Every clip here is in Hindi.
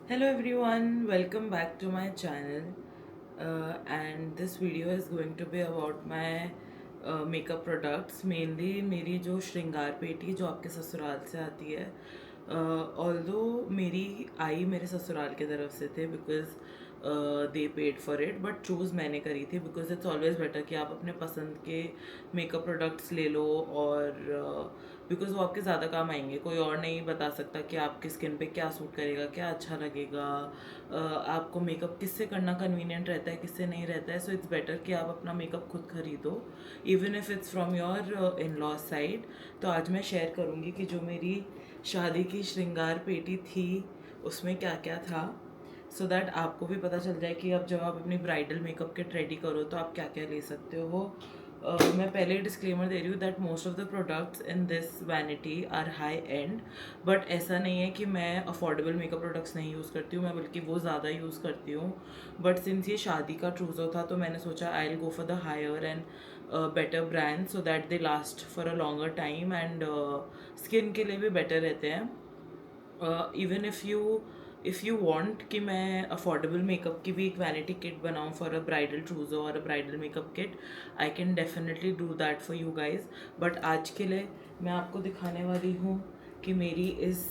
Hello everyone, welcome back to my channel. And this video is going to be about my makeup products, mainly मेरी जो श्रृंगार पेटी जो आपके ससुराल से आती है. ऑल्दो मेरी आई मेरे ससुराल की तरफ से थे because they paid for it, but choose मैंने करी थी बिकॉज इट्स ऑलवेज बेटर कि आप अपने पसंद के मेकअप प्रोडक्ट्स ले लो. और बिकॉज वो आपके ज़्यादा काम आएंगे. कोई और नहीं बता सकता कि आपकी स्किन पे क्या सूट करेगा, क्या अच्छा लगेगा, आपको मेकअप किससे करना कन्वीनियंट रहता है, किससे नहीं रहता है. सो इट्स बेटर कि आप अपना मेकअप खुद खरीदो, even if it's from your in law side. तो आज मैं शेयर करूँगी कि जो मेरी शादी की श्रृंगार पेटी थी उसमें क्या क्या था, सो दैट आपको भी पता चल जाए कि अब जब आप अपनी ब्राइडल मेकअप किट रेडी करो तो आप क्या क्या ले सकते हो. मैं पहले डिस्क्लेमर दे रही हूँ that most of the products in this vanity are high end, but ऐसा नहीं है कि मैं अफोर्डेबल मेकअप प्रोडक्ट्स नहीं यूज़ करती हूँ, मैं बल्कि वो ज़्यादा यूज़ करती हूँ. बट सिंस ये शादी का ट्रूजो था तो मैंने सोचा I will go for the higher and better brand so that they last for a longer time and skin के लिए भी बेटर रहते हैं. इवन इफ़ यू वांट कि मैं अफोर्डेबल मेकअप की भी एक वैनिटी किट बनाऊँ फॉर अ ब्राइडल ट्रूजो और अ bridal makeup kit, I can definitely do that for you guys. But आज के लिए मैं आपको दिखाने वाली हूँ कि मेरी इस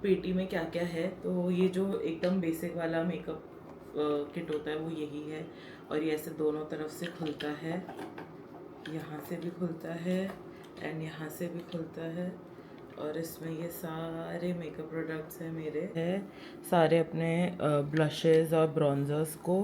पेटी में क्या क्या है. तो ये जो एकदम बेसिक वाला मेकअप किट होता है वो यही है, और ये ऐसे दोनों तरफ से खुलता है, यहाँ से भी खुलता है एंड यहाँ से भी खुलता है. और इसमें ये सारे मेकअप प्रोडक्ट्स हैं मेरे, है सारे अपने ब्लशेस और ब्रॉन्जर्स को.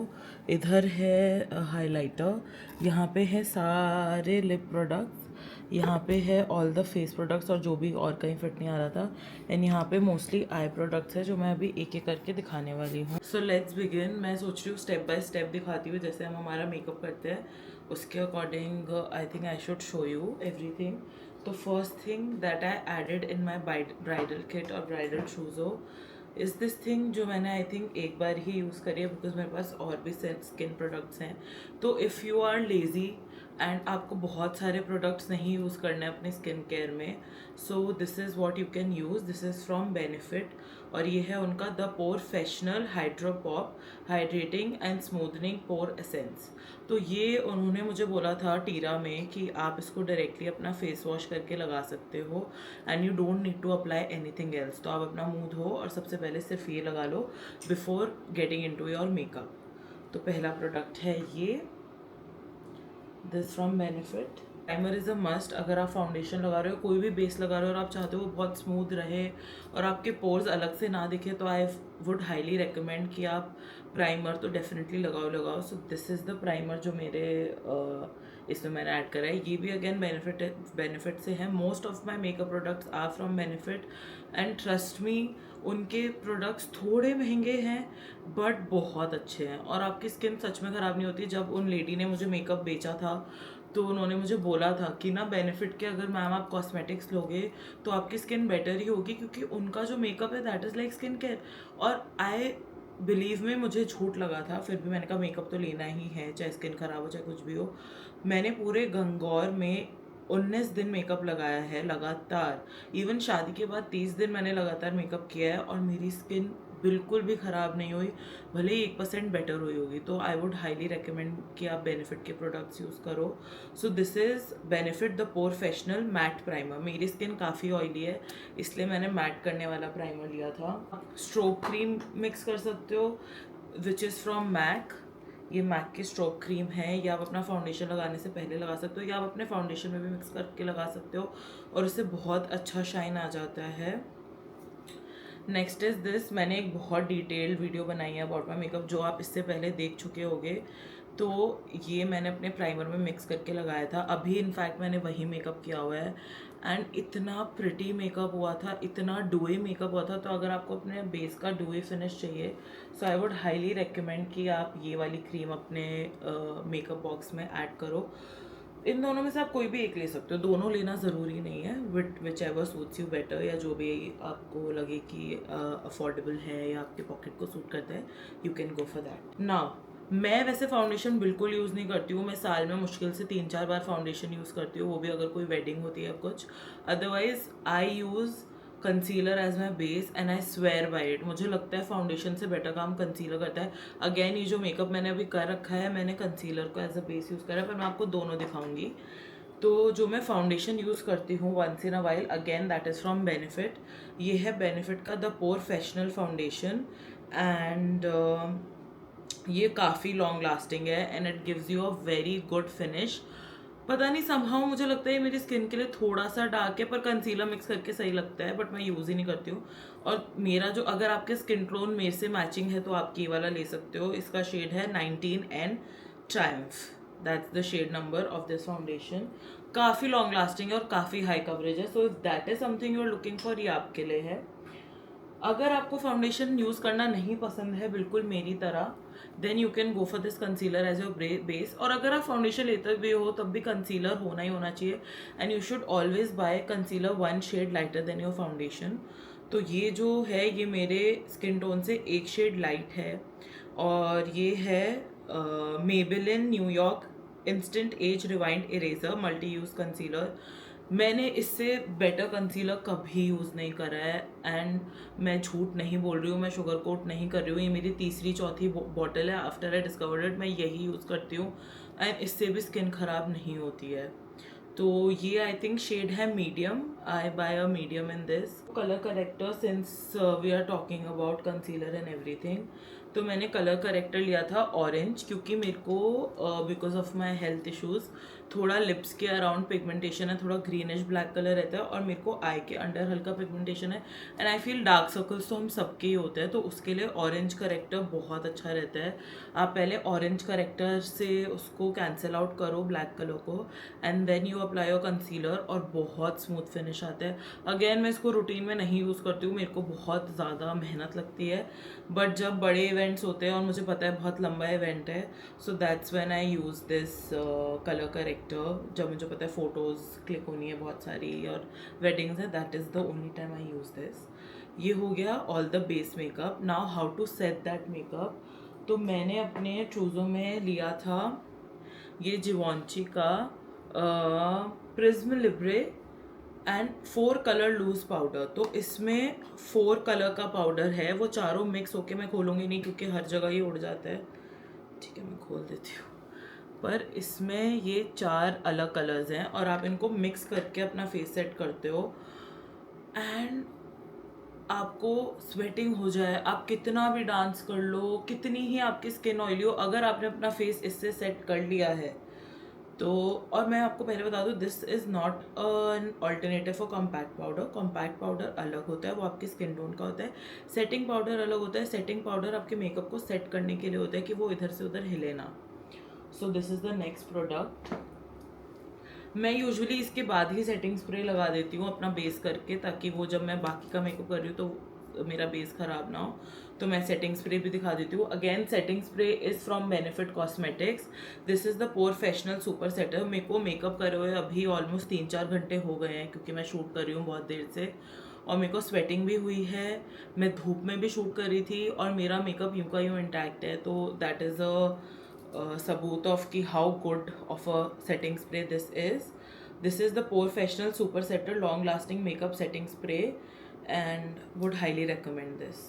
इधर है हाइलाइटर, यहाँ पे है सारे लिप प्रोडक्ट्स, यहाँ पे है ऑल द फेस प्रोडक्ट्स और जो भी और कहीं फिट नहीं आ रहा था. एंड यहाँ पे मोस्टली आई प्रोडक्ट्स है जो मैं अभी एक एक करके दिखाने वाली हूँ. So let's begin. मैं सोच रही हूँ स्टेप बाय स्टेप दिखाती हूँ, जैसे हम हमारा मेकअप करते हैं उसके according I think I should show you everything. तो first thing that I added in my bridal kit और ब्राइडल शूज़ो इज़ दिस थिंग, जो मैंने आई थिंक एक बार ही यूज़ करी है बिकॉज मेरे पास और भी स्किन प्रोडक्ट्स हैं. तो if you are lazy and आपको बहुत सारे प्रोडक्ट्स नहीं यूज़ करने अपने स्किन केयर में, so this is what you can use. This is from Benefit और ये है उनका the professional hydropop hydrating and smoothening pore essence. तो ये उन्होंने मुझे बोला था टीरा में कि आप इसको डायरेक्टली अपना फेस वॉश करके लगा सकते हो and you don't need to apply anything else. तो आप अपना मुंह धो और सबसे पहले सिर्फ ये लगा लो before getting into your makeup. तो पहला प्रोडक्ट है ये, this from Benefit. Primer is a must. अगर आप फाउंडेशन लगा रहे हो, कोई भी बेस लगा रहे हो और आप चाहते हो वो बहुत स्मूथ रहे और आपके पोर्स अलग से ना दिखे, तो आई वुड हाईली रिकमेंड कि आप प्राइमर तो डेफिनेटली लगाओ. सो दिस इज़ द प्राइमर जो मेरे इसमें मैंने ऐड करा है. ये भी अगेन बेनिफिट से है. Most of my makeup products are from Benefit and trust me, उनके प्रोडक्ट्स थोड़े महंगे हैं बट बहुत अच्छे हैं और आपकी स्किन सच में ख़राब नहीं होती. जब उन लेडी ने मुझे मेकअप बेचा था तो उन्होंने मुझे बोला था कि ना बेनिफिट के अगर मैम आप कॉस्मेटिक्स लोगे तो आपकी स्किन बेटर ही होगी, क्योंकि उनका जो मेकअप है that is like skin care. और आई बिलीव में मुझे झूठ लगा था, फिर भी मैंने कहा मेकअप तो लेना ही है, चाहे स्किन ख़राब हो चाहे कुछ भी हो. मैंने पूरे गंगौर में 19 दिन मेकअप लगाया है लगातार. इवन शादी के बाद 30 दिन मैंने लगातार मेकअप किया है और मेरी स्किन बिल्कुल भी ख़राब नहीं हुई, भले ही 1% बेटर हुई होगी. तो आई वुड हाईली रिकमेंड कि आप बेनिफिट के प्रोडक्ट्स यूज़ करो. So this is Benefit the professional matte primer. मेरी स्किन काफ़ी ऑयली है इसलिए मैंने मैट करने वाला प्राइमर लिया था. स्ट्रोक क्रीम मिक्स कर सकते हो विच इज़ फ्रॉम मैक. ये मैक की स्ट्रोक क्रीम है, या आप अपना फाउंडेशन लगाने से पहले लगा सकते हो या आप अपने फाउंडेशन में भी मिक्स करके लगा सकते हो और उससे बहुत अच्छा शाइन आ जाता है. Next is this. मैंने एक बहुत डिटेल्ड वीडियो बनाई है अबाउट माई मेकअप जो आप इससे पहले देख चुके होंगे. तो ये मैंने अपने प्राइमर में मिक्स करके लगाया था. अभी इनफैक्ट मैंने वही मेकअप किया हुआ है एंड इतना प्रिटी मेकअप हुआ था, इतना डूई मेकअप हुआ था. तो अगर आपको अपने बेस का डूई फिनिश चाहिए सो आई वुड हाईली रिकमेंड कि आप ये वाली क्रीम अपने मेकअप बॉक्स में ऐड करो. इन दोनों में से आप कोई भी एक ले सकते हो, दोनों लेना ज़रूरी नहीं है. Which ever suits you better, या जो भी आपको लगे कि अफोर्डेबल है या आपके पॉकेट को सूट करता है, you can go for that. Now मैं वैसे फाउंडेशन बिल्कुल यूज़ नहीं करती हूँ. मैं साल में मुश्किल से 3-4 बार फाउंडेशन यूज़ करती हूँ, वो भी अगर कोई वेडिंग होती है कुछ. Otherwise I use concealer as my base and I swear by it. मुझे लगता है फाउंडेशन से बेटर काम कंसीलर करता है. अगेन ये जो मेकअप मैंने अभी कर रखा है, मैंने कंसीलर को एज अ बेस यूज़ करा है, पर मैं आपको दोनों दिखाऊंगी. तो जो मैं फाउंडेशन यूज़ करती हूँ once in a while, again that is from Benefit. ये है बेनिफिट का द प्रोफेशनल फाउंडेशन एंड ये काफ़ी लॉन्ग लास्टिंग है and it gives you a very good finish. पता नहीं समहाउ मुझे लगता है ये मेरी स्किन के लिए थोड़ा सा डार्क है, पर कंसीलर मिक्स करके सही लगता है, बट मैं यूज़ ही नहीं करती हूँ. और मेरा जो, अगर आपके स्किन टोन मेरे से मैचिंग है तो आप ये वाला ले सकते हो. इसका शेड है 19N Triumph. That's the shade number of this foundation. काफ़ी लॉन्ग लास्टिंग है और काफ़ी हाई कवरेज है. So if that is something you are looking for, ये आपके लिए है. अगर आपको फाउंडेशन यूज़ करना नहीं पसंद है बिल्कुल मेरी तरह, then you can go for this concealer as your base. और अगर आप फाउंडेशन लेते भी हो तब भी कंसीलर होना ही होना चाहिए. And you should always buy concealer 1 shade lighter than your foundation. तो ये जो है ये मेरे स्किन टोन से 1 शेड लाइट है और ये है Maybelline New York instant as rewind eraser multi use concealer. मैंने इससे बेटर कंसीलर कभी यूज़ नहीं करा है एंड मैं झूठ नहीं बोल रही हूँ, मैं शुगर कोट नहीं कर रही हूँ. ये मेरी तीसरी चौथी बॉटल है. आफ्टर आई डिस्कवर्ड इट मैं यही यूज़ करती हूँ एंड इससे भी स्किन ख़राब नहीं होती है. तो ये आई थिंक शेड है medium. I buy a medium in this. Colour corrector, since we are talking about concealer and everything, तो मैंने कलर करेक्टर लिया था ऑरेंज, क्योंकि मेरे को because of my health issues थोड़ा लिप्स के अराउंड पिगमेंटेशन है, थोड़ा ग्रीनिश ब्लैक कलर रहता है और मेरे को आई के अंडर हल्का पिगमेंटेशन है and I feel dark circles तो हम सबके ही होते हैं. तो उसके लिए ऑरेंज करेक्टर बहुत अच्छा रहता है. आप पहले ऑरेंज करेक्टर से उसको कैंसिल आउट करो ब्लैक कलर को and then you apply your concealer और बहुत स्मूथ फिनिश आता है. अगेन मैं इसको रूटीन में नहीं यूज़ करती हूँ, मेरे को बहुत ज़्यादा मेहनत लगती है, बट जब बड़े इवेंट्स होते हैं और मुझे पता है बहुत लंबा इवेंट है, so that's when I use this colour character. जब मुझे पता है फ़ोटोज़ क्लिक होनी है बहुत सारी और वेडिंग्स है, that is the only time I use this. ये हो गया all the base makeup. Now how to set that makeup. तो मैंने अपने चूज़ों में लिया था ये जिवॉन्ची का prism libre and 4 colour loose powder. तो इसमें 4 कलर का पाउडर है, वो चारों मिक्स होके, मैं खोलूँगी नहीं क्योंकि हर जगह ये उड़ जाता है. ठीक है मैं खोल देती हूँ. पर इसमें ये 4 अलग कलर्स हैं और आप इनको मिक्स करके अपना फेस सेट करते हो एंड आपको स्वेटिंग हो जाए, आप कितना भी डांस कर लो, कितनी ही आपकी स्किन ऑयली हो, अगर आपने अपना फेस इससे सेट कर लिया है तो. और मैं आपको पहले बता दूँ, this is not an alternative for compact powder. Compact powder अलग होता है, वो आपकी स्किन टोन का होता है. सेटिंग पाउडर अलग होता है. सेटिंग पाउडर आपके मेकअप को सेट करने के लिए होता है कि वो इधर से उधर हिले ना. सो this is the next product. मैं यूजुअली इसके बाद ही सेटिंग स्प्रे लगा देती हूँ अपना बेस करके, ताकि वो जब मैं बाकी का मेकअप कर रही हूँ तो मेरा बेस ख़राब ना हो. तो मैं सेटिंग स्प्रे भी दिखा देती हूँ. Again setting spray is from Benefit cosmetics. This is the professional super setter. मेरे को मेकअप करे हुए अभी ऑलमोस्ट 3-4 घंटे हो गए हैं क्योंकि मैं शूट कर रही हूँ बहुत देर से और मेरे को स्वेटिंग भी हुई है. मैं धूप में भी शूट कर रही थी और मेरा मेकअप यूँ का यूँ इंटैक्ट है. तो दैट इज़ अ सबूत ऑफ कि how good of a setting spray this is. This is the Professional Super Setter Long Lasting Makeup Setting Spray and would highly recommend this.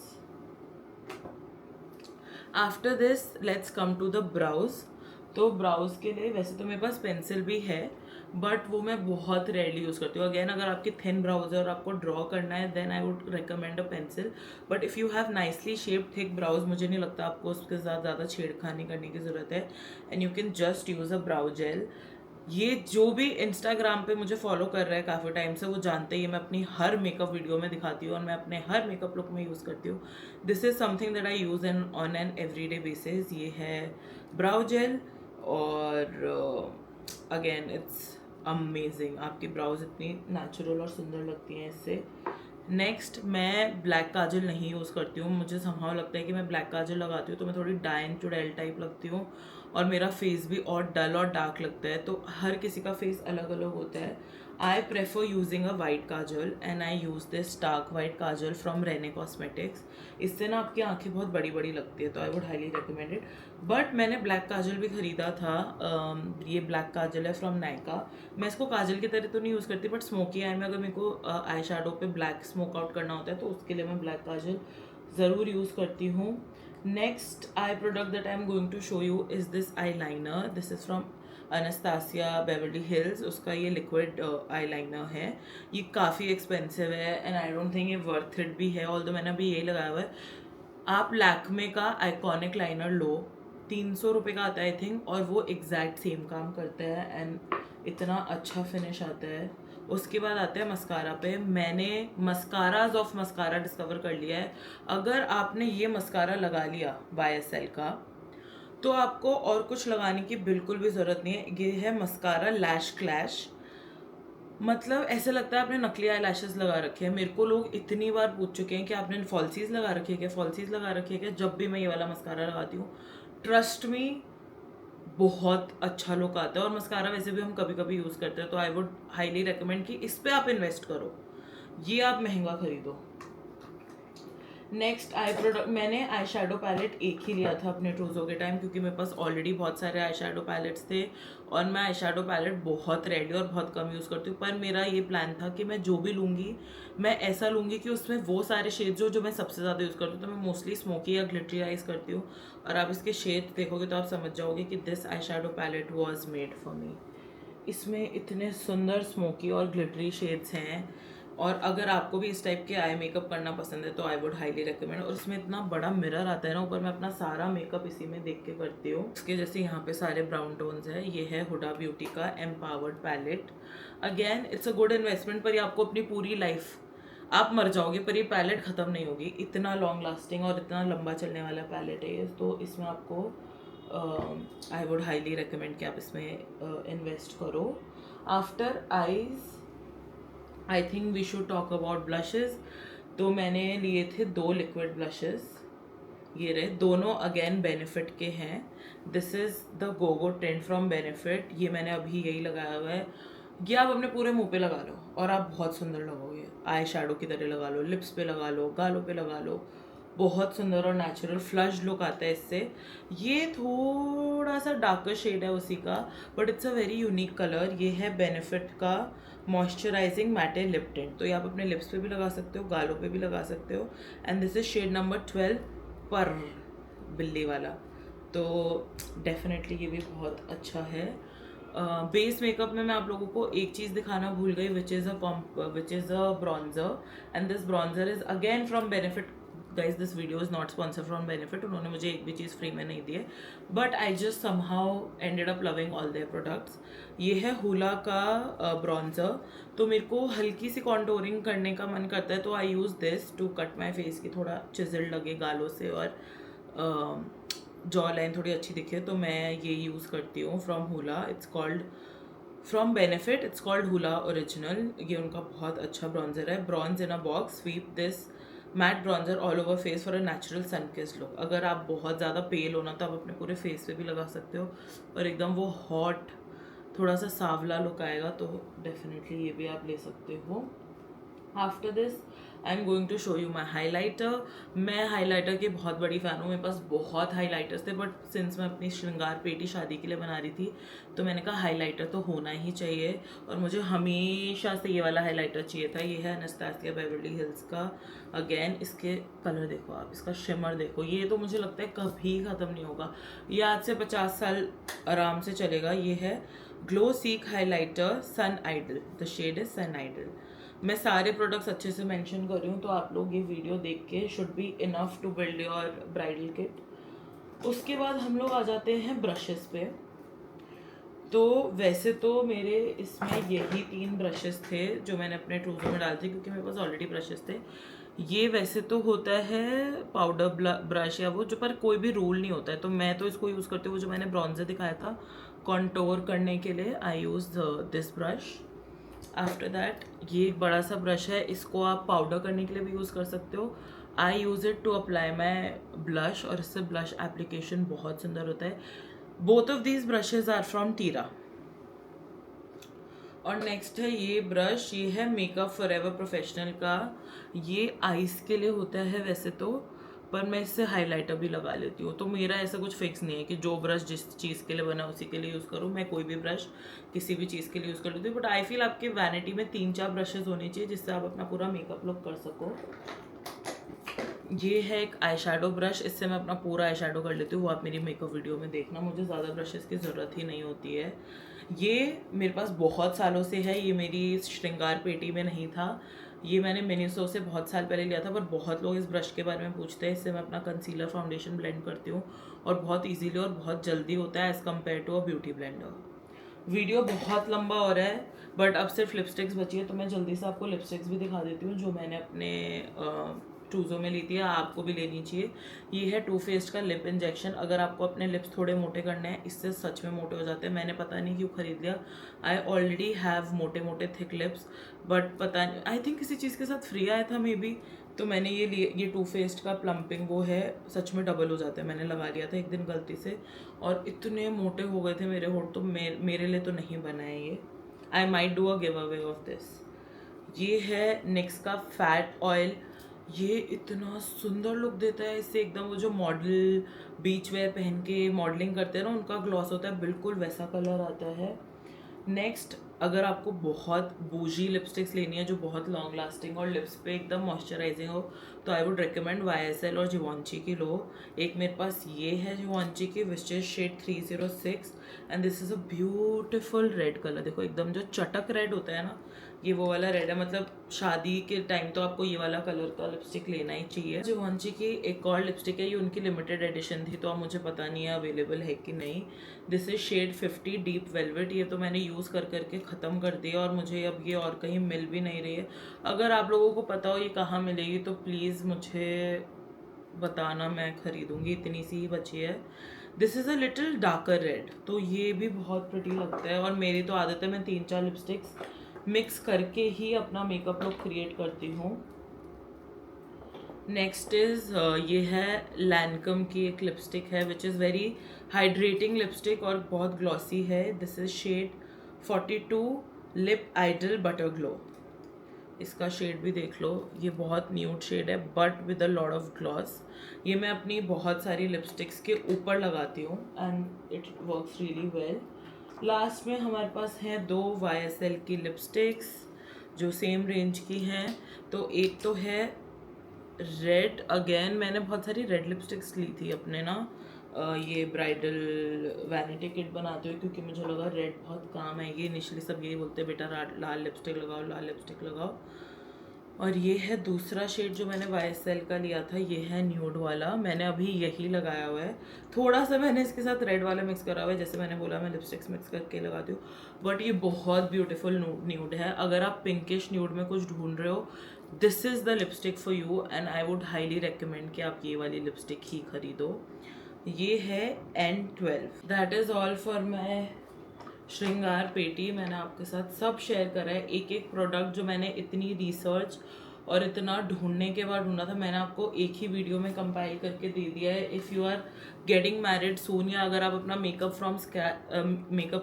After this, let's come to the brows. तो ब्राउज के लिए वैसे तो मेरे पास पेंसिल भी है, बट वो मैं बहुत रेयरली यूज़ करती हूँ. अगेन अगर आपकी थिन ब्राउज है और आपको ड्रॉ करना है then I would recommend a pencil. But if you have nicely shaped thick brows, मुझे नहीं लगता आपको उसके साथ ज़्यादा छेड़खानी करने की ज़रूरत है and you can just use a brow gel. ये जो भी इंस्टाग्राम पे मुझे फॉलो कर रहा है काफ़ी टाइम से वो जानते ही मैं अपनी हर मेकअप वीडियो में दिखाती हूँ और मैं अपने हर मेकअप लुक में यूज़ करती हूँ. This is something that I use on an everyday basis. ये है ब्राउ जेल और अगेन इट्स अमेजिंग. आपकी ब्राउज इतनी नेचुरल और सुंदर लगती हैं इससे. नेक्स्ट, मैं ब्लैक काजल नहीं यूज़ करती हूँ. मुझे समहाउ लगता है कि मैं ब्लैक काजल लगाती हूँ तो मैं थोड़ी डाइन चुड़ैल टाइप लगती हूँ और मेरा फेस भी और डल और डार्क लगता है. तो हर किसी का फेस अलग अलग होता है. I prefer using a white kajal and I use this dark white kajal from Rene Cosmetics. इससे ना आपकी आंखें बहुत बड़ी बड़ी लगती है, तो I would highly recommend it. But मैंने ब्लैक काजल भी ख़रीदा था. ये ब्लैक काजल है फ्रॉम नायका. मैं इसको काजल की तरह तो नहीं यूज़ करती, बट स्मोकी आई में अगर मेरे को आई शेडो पे ब्लैक स्मोक आउट करना होता है तो उसके लिए मैं ब्लैक काजल ज़रूर यूज़ करती हूँ. Next eye product that I am going to show you is this eyeliner. This is from Anastasia Beverly Hills. उसका ये लिक्विड आई लाइनर है. ये काफ़ी एक्सपेंसिव है एंड आई डोंट थिंक ये वर्थ इट भी है, ऑल्दो मैंने अभी यही लगाया हुआ है. आप लैक्मे का आइकॉनिक लाइनर लो, 300 रुपये का आता है आई थिंक, और वो एग्जैक्ट सेम काम करता है एंड इतना अच्छा फिनिश आता है. उसके बाद आते हैं मस्कारा पे. मैंने मस्काराज ऑफ मस्कारा डिस्कवर कर लिया है. अगर आपने ये मस्कारा लगा लिया YSL का, तो आपको और कुछ लगाने की बिल्कुल भी ज़रूरत नहीं है. ये है मस्कारा लैश क्लैश. मतलब ऐसा लगता है आपने नकली आई लैशेज़ लगा रखे हैं. मेरे को लोग इतनी बार पूछ चुके हैं कि आपने फॉल्सीज़ लगा रखी है क्या, फॉल्सीज़ लगा रखी है क्या, जब भी मैं ये वाला मस्कारा लगाती हूँ. ट्रस्ट मी, बहुत अच्छा लुक आता है. और मस्कारा वैसे भी हम कभी कभी यूज़ करते हैं, तो आई वुड हाईली रिकमेंड कि इस पर आप इन्वेस्ट करो, ये आप महंगा खरीदो. नेक्स्ट आई प्रोडक्ट, मैंने आई शेडो पैलेट एक ही लिया था अपने ट्रूजो के टाइम, क्योंकि मेरे पास ऑलरेडी बहुत सारे आई शेडो पैलेट्स थे और मैं आई शेडो पैलेट बहुत रेडी और बहुत कम यूज़ करती हूँ. पर मेरा ये प्लान था कि मैं जो भी लूँगी मैं ऐसा लूँगी कि उसमें वो सारे शेड्स जो मैं सबसे ज़्यादा यूज़ करती हूँ. तो मैं मोस्टली स्मोकी या ग्लिटरी आइज करती हूँ, और आप इसके शेड देखोगे तो आप समझ जाओगे कि this eye shadow palette was made for me. इसमें इतने सुंदर स्मोकी और ग्लिटरी शेड्स हैं, और अगर आपको भी इस टाइप के आई मेकअप करना पसंद है तो आई वुड हाईली रिकमेंड. और इसमें इतना बड़ा मिरर आता है ना ऊपर, मैं अपना सारा मेकअप इसी में देख के करती हूँ. इसके जैसे यहाँ पे सारे ब्राउन टोन्स है. ये है हुडा ब्यूटी का empowered palette. Again it's a good investment, पर ये आपको अपनी पूरी लाइफ, आप मर जाओगे पर ये पैलेट ख़त्म नहीं होगी. इतना लॉन्ग लास्टिंग और इतना लंबा चलने वाला पैलेट है ये. तो इसमें आपको आई वुड हाईली रिकमेंड कि आप इसमें इन्वेस्ट करो. After eyes I think we should talk about blushes. तो मैंने लिए थे 2 लिक्विड ब्लशेस. ये रहे दोनों, अगेन बेनिफिट के हैं. This is the Gogo tent from Benefit. ये मैंने अभी यही लगाया हुआ है. ये आप अपने पूरे मुंह पे लगा लो और आप बहुत सुंदर लगोगे. आई शेडो की तरह लगा लो, लिप्स पे लगा लो, गालों पे लगा लो. बहुत सुंदर और नेचुरल फ्लश लुक आता है इससे. ये थोड़ा सा डार्कर शेड है उसी का, but it's a very unique colour. ये है बेनिफिट का मॉइस्चराइजिंग मैटे लिप टिंट. तो ये आप अपने लिप्स पे भी लगा सकते हो, गालों पे भी लगा सकते हो. And this is shade number 12 पर बिल्ली वाला. तो डेफिनेटली ये भी बहुत अच्छा है. बेस मेकअप में मैं आप लोगों को एक चीज़ दिखाना भूल गई, which is a bronzer. And this bronzer is again from benefit. Guys this video is not sponsor from benefit. उन्होंने मुझे एक भी चीज़ फ्री में नहीं दी है, but I just somehow ended up loving all their products. ये है हुला का ब्रॉन्जर. तो मेरे को हल्की सी कॉन्टोरिंग करने का मन करता है, तो I use this to cut my face की थोड़ा चिजल्ड लगे गालों से, और जॉ लाइन थोड़ी अच्छी दिखे. तो मैं ये यूज़ करती हूँ from Hoola. It's called from Benefit, it's called Hoola original. ये उनका बहुत अच्छा ब्रॉन्जर है. Bronze in a box, sweep this matte bronzer all over face for a natural sun kissed look. अगर आप बहुत ज़्यादा पेल हो ना, तो आप अपने पूरे फेस पे भी लगा सकते हो, और एकदम वो हॉट थोड़ा सा सांवला लुक आएगा. तो डेफिनेटली ये भी आप ले सकते हो. After this I am going to show you my highlighter. मैं हाईलाइटर की बहुत बड़ी फ़ैन हूँ. मेरे पास बहुत हाईलाइटर्स थे, बट सिंस मैं अपनी श्रृंगार पेटी शादी के लिए बना रही थी, तो मैंने कहा हाईलाइटर तो होना ही चाहिए. और मुझे हमेशा से ये वाला हाईलाइटर चाहिए था. ये है अनस्तासिया बेवर्ली हिल्स का. अगेन इसके कलर देखो आप, इसका शिमर देखो. ये तो मुझे लगता है कभी ख़त्म नहीं होगा. ये आज से 50 साल आराम से चलेगा. ये है glow seek highlighter sun idol. The shade is sun idol. मैं सारे प्रोडक्ट्स अच्छे से मेंशन कर रही हूँ, तो आप लोग ये वीडियो देख के should be enough to build your bridal kit. उसके बाद हम लोग आ जाते हैं ब्रशेस पे. तो वैसे तो मेरे इसमें यही 3 ब्रशेस थे जो मैंने अपने ट्रूजो में डाले थे, क्योंकि मेरे पास ऑलरेडी ब्रशेस थे. ये वैसे तो होता है पाउडर ब्रश या वो जो, पर कोई भी रूल नहीं होता है. तो मैं तो इसको यूज़ करती हूँ, जो मैंने ब्रॉन्जर दिखाया था कॉन्टोर करने के लिए. I use this brush. After that ये एक बड़ा सा ब्रश है. इसको आप पाउडर करने के लिए भी यूज़ कर सकते हो. I use it to apply my blush, और इससे ब्लश एप्लीकेशन बहुत सुंदर होता है. Both of these brushes are from Tira. और नेक्स्ट है ये ब्रश, ये है मेकअप फॉरएवर प्रोफेशनल का। ये आईज के लिए होता है वैसे तो, पर मैं इससे हाइलाइटर भी लगा लेती हूँ। तो मेरा ऐसा कुछ फिक्स नहीं है कि जो ब्रश जिस चीज़ के लिए बना उसी के लिए यूज़ करूँ। मैं कोई भी ब्रश किसी भी चीज़ के लिए यूज़ कर लेती हूँ। बट आई फील आपके वैनिटी में 3-4 ब्रशेज़ होने चाहिए जिससे आप अपना पूरा मेकअप लुक कर सको। ये है एक आई शेडो ब्रश, इससे मैं अपना पूरा आई शेडो कर लेती हूँ। वो आप मेरी मेकअप वीडियो में देखना, मुझे ज़्यादा ब्रशेज़ की ज़रूरत ही नहीं होती है। ये मेरे पास बहुत सालों से है, ये मेरी श्रृंगार पेटी में नहीं था। ये मैंने मिनीसो से बहुत साल पहले लिया था, पर बहुत लोग इस ब्रश के बारे में पूछते हैं। इससे मैं अपना कंसीलर फाउंडेशन ब्लेंड करती हूँ और बहुत ईजीली और बहुत जल्दी होता है as compared to a beauty blender. Video बहुत लंबा हो रहा है, बट अब सिर्फ लिपस्टिक्स बची है, तो मैं जल्दी से आपको लिपस्टिक्स भी दिखा देती हूँ जो मैंने अपने चूज़ों में ली थी, आपको भी लेनी चाहिए। ये है टू फेस्ड का लिप इंजेक्शन। अगर आपको अपने लिप्स थोड़े मोटे करने हैं, इससे सच में मोटे हो जाते हैं। मैंने पता नहीं क्यों खरीद लिया। आई ऑलरेडी हैव मोटे मोटे थिक लिप्स, बट पता नहीं, आई थिंक किसी चीज़ के साथ फ्री आया था मे बी, तो मैंने ये लिए। ये टू फेस्ड का प्लम्पिंग वो है, सच में डबल हो जाता है। मैंने लगा लिया था एक दिन गलती से और इतने मोटे हो गए थे मेरे होठ, तो मेरे लिए तो नहीं बना है ये। I might do a give away of this. ये है निक्स का फैट ऑयल। ये इतना सुंदर लुक देता है इससे, एकदम वो जो मॉडल बीच वेयर पहन के मॉडलिंग करते हैं ना, उनका ग्लॉस होता है, बिल्कुल वैसा कलर आता है। नेक्स्ट, अगर आपको बहुत बूजी लिपस्टिक्स लेनी है जो बहुत लॉन्ग लास्टिंग और लिप्स पे एकदम मॉइस्चराइजिंग हो, तो आई वुड रिकमेंड YSL और जिवॉन्ची की लो। एक मेरे पास ये है जिवॉन्ची की, which is shade 306, and this is a beautiful red colour. देखो एकदम जो चटक रेड होता है ना, ये वो वाला रेड है। मतलब शादी के टाइम तो आपको ये वाला कलर का लिपस्टिक लेना ही चाहिए। जिवॉन्ची की एक और लिपस्टिक है, ये उनकी लिमिटेड एडिशन थी, तो अब मुझे पता नहीं है अवेलेबल है कि नहीं। This is shade 50 deep velvet. ये तो मैंने यूज़ कर करके ख़त्म कर दिया और मुझे अब ये और कहीं मिल भी नहीं रही है। अगर आप लोगों को पता हो ये कहाँ मिलेगी तो प्लीज़ मुझे बताना, मैं ख़रीदूँगी। इतनी सी ही बची है। This is a little darker red, तो ये भी बहुत प्रिटी लगता है। और मेरी तो आदत है, मैं 3-4 लिपस्टिक्स मिक्स करके ही अपना मेकअप लुक क्रिएट करती हूँ। नेक्स्ट इज़ ये है लैनकम की एक लिपस्टिक है, which is very hydrating lipstick और बहुत ग्लॉसी है। This is shade 42 lip idol butter glow. इसका शेड भी देख लो, ये बहुत न्यूड शेड है but with a lot of gloss. ये मैं अपनी बहुत सारी लिपस्टिक्स के ऊपर लगाती हूँ and it works really well. Last में हमारे पास हैं 2 YSL की लिपस्टिक्स जो सेम रेंज की हैं। तो एक तो है रेड, अगेन मैंने बहुत सारी रेड लिपस्टिक्स ली थी अपने ना ये ब्राइडल वैनिटी किट बनाते हुए, क्योंकि मुझे लगा रेड बहुत काम आएगी। इनिशियली सब यही बोलते हैं बेटा लाल लिपस्टिक लगाओ, लाल लिपस्टिक लगाओ। और ये है दूसरा शेड जो मैंने YSL का लिया था, ये है न्यूड वाला। मैंने अभी यही लगाया हुआ है, थोड़ा सा मैंने इसके साथ रेड वाला मिक्स करा हुआ है। जैसे मैंने बोला मैं लिपस्टिक्स मिक्स करके लगाती हूँ, बट ये बहुत ब्यूटीफुल न्यूड है। अगर आप पिंकिश न्यूड में कुछ ढूंढ रहे हो, this is the lipstick for you and I would highly recommend कि आप ये वाली लिपस्टिक ही खरीदो। ये है N12। That is all for my श्रृंगार पेटी। मैंने आपके साथ सब शेयर करा है, एक एक प्रोडक्ट जो मैंने इतनी रिसर्च और इतना ढूंढने के बाद ढूंढा था, मैंने आपको एक ही वीडियो में कंपाइल करके दे दिया है। If you are getting married soon, या अगर आप अपना makeup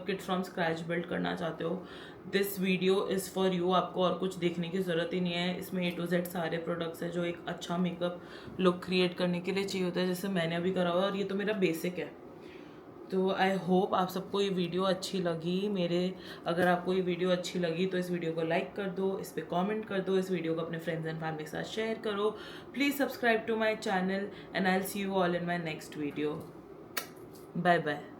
kit from scratch build करना चाहते हो, this video is for you. आपको और कुछ देखने की ज़रूरत ही नहीं है। इसमें A to Z सारे प्रोडक्ट्स हैं जो एक अच्छा मेकअप लुक क्रिएट करने के लिए चाहिए होता है, जैसे मैंने अभी करा हुआ है, और ये तो मेरा बेसिक है। तो आई होप आप सबको ये वीडियो अच्छी लगी। अगर आपको ये वीडियो अच्छी लगी तो इस वीडियो को लाइक कर दो, इस पर कमेंट कर दो, इस वीडियो को अपने फ्रेंड्स एंड फैमिली के साथ शेयर करो। Please subscribe to my channel and I will see you all in my next video. Bye bye.